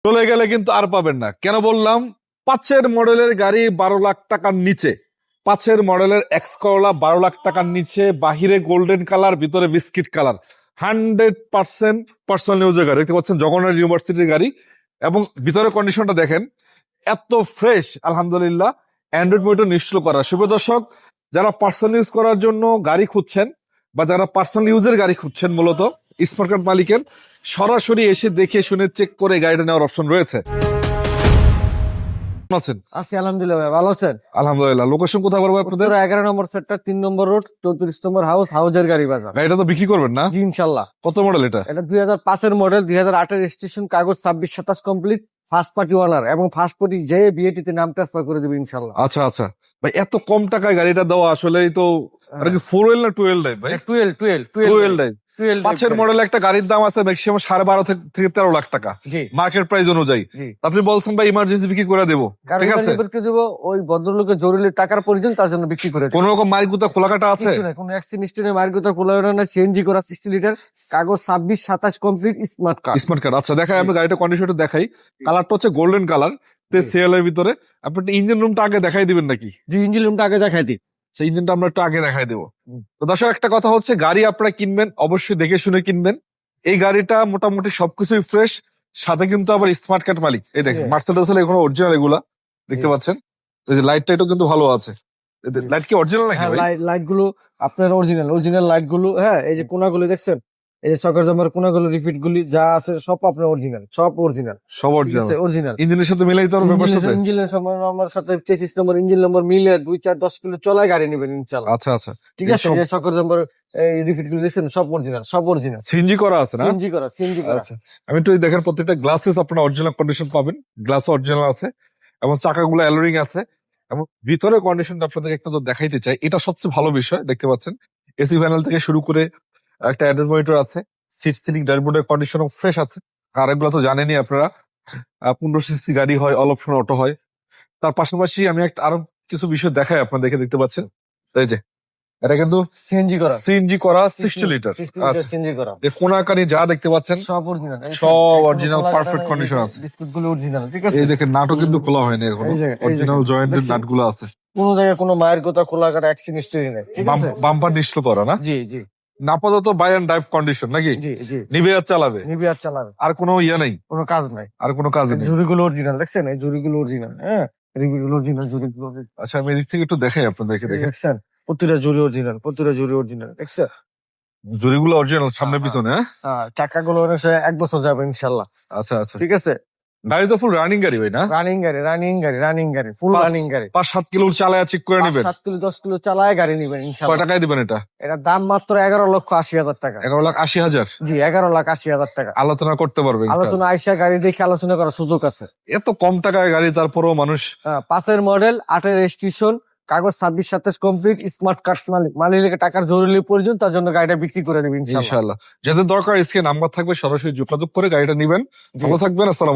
চলে গেলে কিন্তু আর পাবেন না। কেন বললাম? 5 মডেলের গাড়ি 12 লাখ টাকার নিচে। 5 মডেলের এক্স করলা 12 লাখ টাকার নিচে, বাহিরে গোল্ডেন কালার, ভিতরে বিস্কিট কালার। 100% পার্সোনাল ইউজের গাড়ি। দেখতে পাচ্ছেন জগন্নাথ ইউনিভার্সিটির গাড়ি, এবং ভিতরে কন্ডিশনটা দেখেন এত ফ্রেশ, আলহামদুলিল্লাহ। অ্যান্ড্রয়েড মোটর নিশ্চল করা। শুভ দর্শক, যারা পার্সোনাল ইউজ করার জন্য গাড়ি খুঁজছেন বা যারা পার্সোনাল ইউজের গাড়ি খুঁজছেন, মূলত স্মার্ট কার্ড মালিকের সরাসরি এসে দেখে শুনে চেক করে গাড়িটা নেওয়ার অপশন রয়েছে। আছেন? আছি আলহামদুলিল্লাহ ভাই, ভালো আছেন? আলহামদুলিল্লাহ। লোকেশন কোথায় বলবো আপনাদের? 11 নম্বর সেক্টর, 3 নম্বর রোড, 34 নম্বর হাউস, হাউজের গাড়ি বাজার। গাড়িটা তো বিক্রি করবেন না? জি ইনশাল্লাহ। কত মডেল এটা? এটা 2005 এর মডেল, 2008 এর রেজিস্ট্রেশন, কাগজ 26-27 কমপ্লিট, ফার্স্ট পার্টি ওনার, এবং ফার্স্ট পার্টি যে বিএটি তে নাম ট্রান্সফার করে দেবে ইনশাল্লাহ। আচ্ছা আচ্ছা ভাই, এত কম টাকায় গাড়িটা দেওয়া আসলেই তো, আর কি 4 হুইল না 2 হুইল ড্রাইভ ভাই? 12 হুইল ড্রাইভ। 5 মডেল একটা গাড়ির দাম আছে ম্যাক্সিমাম 12.5 থেকে 13 লাখ টাকা জি মার্কেট প্রাইস অনুযায়ী। জি। আপনি বলছেন ভাই ইমার্জেন্সি বিক্রি করে দেবো, ঠিক আছে? বিক্রি দেবো, ওই ভদ্রলোকের জরুরি টাকার প্রয়োজন, তার জন্য বিক্রি করে দেব। কোন রকম মাইকুতা খোলাকাটা আছে? কিছু নাই, কোনো অ্যাক্সিডেন্টের মার্গতা খোলা না, সিএনজি করা 60 লিটার, কাগজ 26-27 complete, smart card. Smart card. আচ্ছা দেখাই, আমি গাড়িটা কন্ডিশনটা দেখাই। কালারটা হচ্ছে গোল্ডেন কালার, সিএল এর ভিতরে। আপনি ইঞ্জিন রুমটা আগে দেখাই দিবেন নাকি? যে ইঞ্জিন রুমটা আগে দেখাই দিই। সেই ইঞ্জিনটা আমরা একটু আগে দেখাই দেবো। তো দর্শক, একটা কথা হচ্ছে, গাড়ি আপনারা কিনবেন অবশ্যই দেখে শুনে কিনবেন। এই গাড়িটা মোটামুটি সবকিছুই ফ্রেশ, সাথে কিন্তু আবার স্মার্ট কার্ড মালিক। এই দেখেন মার্সেডিস এগুলো অরিজিনাল, এগুলা দেখতে পাচ্ছেন। এই যে লাইটটা, এটা কিন্তু ভালো আছে। লাইট কি অরিজিনাল নাকি ভাই? লাইট গুলো আপনার অরিজিনাল লাইট গুলো, হ্যাঁ। এই যে কোনাগুলো দেখছেন, এই যে সকার জামার কোনাগুলো, রিফিট গুলি যা আছে সব আপনার অরিজিনাল, সব অরিজিনাল। ইঞ্জিনের সাথে মিলাই তো ব্যাপার সাথে। ইঞ্জিনের আমার সাথে চেসিস নম্বর, ইঞ্জিন নম্বর মিলে 2-4-10 কিলো চলায় গাড়ি নেবেন ইনশাআল্লাহ। আচ্ছা আচ্ছা, ঠিক আছে। যে সকার জামার এই রিফিট গুলো দেখছেন, সব অরিজিনাল। সিএনজি করা আছে না? সিএনজি করা। আচ্ছা, আমি একটু দেখেন, প্রত্যেকটা গ্লাসেস আপনারা অরিজিনাল কন্ডিশন পাবেন। গ্লাস অরিজিনাল আছে, এবং চাকাগুলো অ্যালোরিং আছে, এবং ভিতরে কন্ডিশনটা আপনাদের একটু দেখাইতে চাই। এটা সবচেয়ে ভালো বিষয়। দেখতে পাচ্ছেন এসি প্যানেল থেকে শুরু করে একটা অ্যাড্রেস মনিটর আছে, সিট সিলিং ড্যাশবোর্ডের কন্ডিশন ফ্রেশ আছে। আর এগুলো তো জানেনই আপনারা, 15 সিসি গাড়ি হয়, অল অপশন অটো হয়। তার পাশাপাশি আমি একটা আরো কিছু বিষয় দেখাই আপনাদের, দেখতে পাচ্ছেন এই যে এটা কিন্তু সিএনজি করা 60 লিটার। সিএনজি করা। কোনাকানি যা দেখতে পাচ্ছেন সব অরিজিনাল, সব অরিজিনাল পারফেক্ট কন্ডিশন আছে। বিস্কুট গুলো অরিজিনাল, ঠিক আছে। এই দেখেন নাটও কিন্তু খোলা হয়নি এখনো, অরিজিনাল জয়েন্টের নাটগুলো আছে। কোন জায়গায় কোনো মায়ের কথা খোলা কাটা অ্যাক্সিডেন্ট হিস্টরি নেই, ঠিক আছে। বাম্পার নিশ্চল করা না? জি জি। আপাতত বাই অ্যান্ড ড্রাইভ কন্ডিশন নাকি? জি জি। নিবে আর চালাবে, আর কোনো ইয়া নেই, কোনো কাজ নাই, আর কোনো কাজ নেই। জুড়িগুলো অরিজিনাল, দেখছেন এই জুড়িগুলো অরিজিনাল, হ্যাঁ জুড়িগুলো অরিজিনাল। আচ্ছা, আমি এদিক থেকে একটু দেখাই আপনাদেরকে। দেখছেন প্রতিটা জুড়ি অরিজিনাল, দেখছেন জুড়িগুলো অরিজিনাল সামনে পিছনে। হ্যাঁ, চাকাগুলো 1 বছর যাবে ইনশাল্লাহ। আচ্ছা আচ্ছা, ঠিক আছে। গাড়ি তো ফুল রানিং গাড়ি ভাই না? রানিং গাড়ি, ফুল রানিং গাড়ি। 5-7 কিলো চালায় চেক করে নেবেন। 7 কিলো 10 কিলো চালায় গাড়ি নিবেন ইনশাল্লাহ। কয় টাকায় দিবেন এটা? এটার দাম মাত্র 11,80,000 টাকা। 11,80,000? জি, 11,80,000 টাকা। আলোচনা করতে পারবেন? আলোচনা আইসা গাড়ি দেখে আলোচনা করার সুযোগ আছে। এত কম টাকায় গাড়ি, তারপরেও মানুষ। 5 মডেল, 8 রেজিস্ট্রেশন, কাগজ 26-27 কমপ্লিট, স্মার্ট কার্ড মালিকের টাকার জরুরি প্রয়োজন, তার জন্য গাড়িটা বিক্রি করে দেবেন ইনশাল্লাহ। যাদের দরকার স্ক্রিনে নাম্বার থাকবে, সরাসরি যোগাযোগ করে গাড়িটা নিবেন। ভালো থাকবেন, আসসালাম।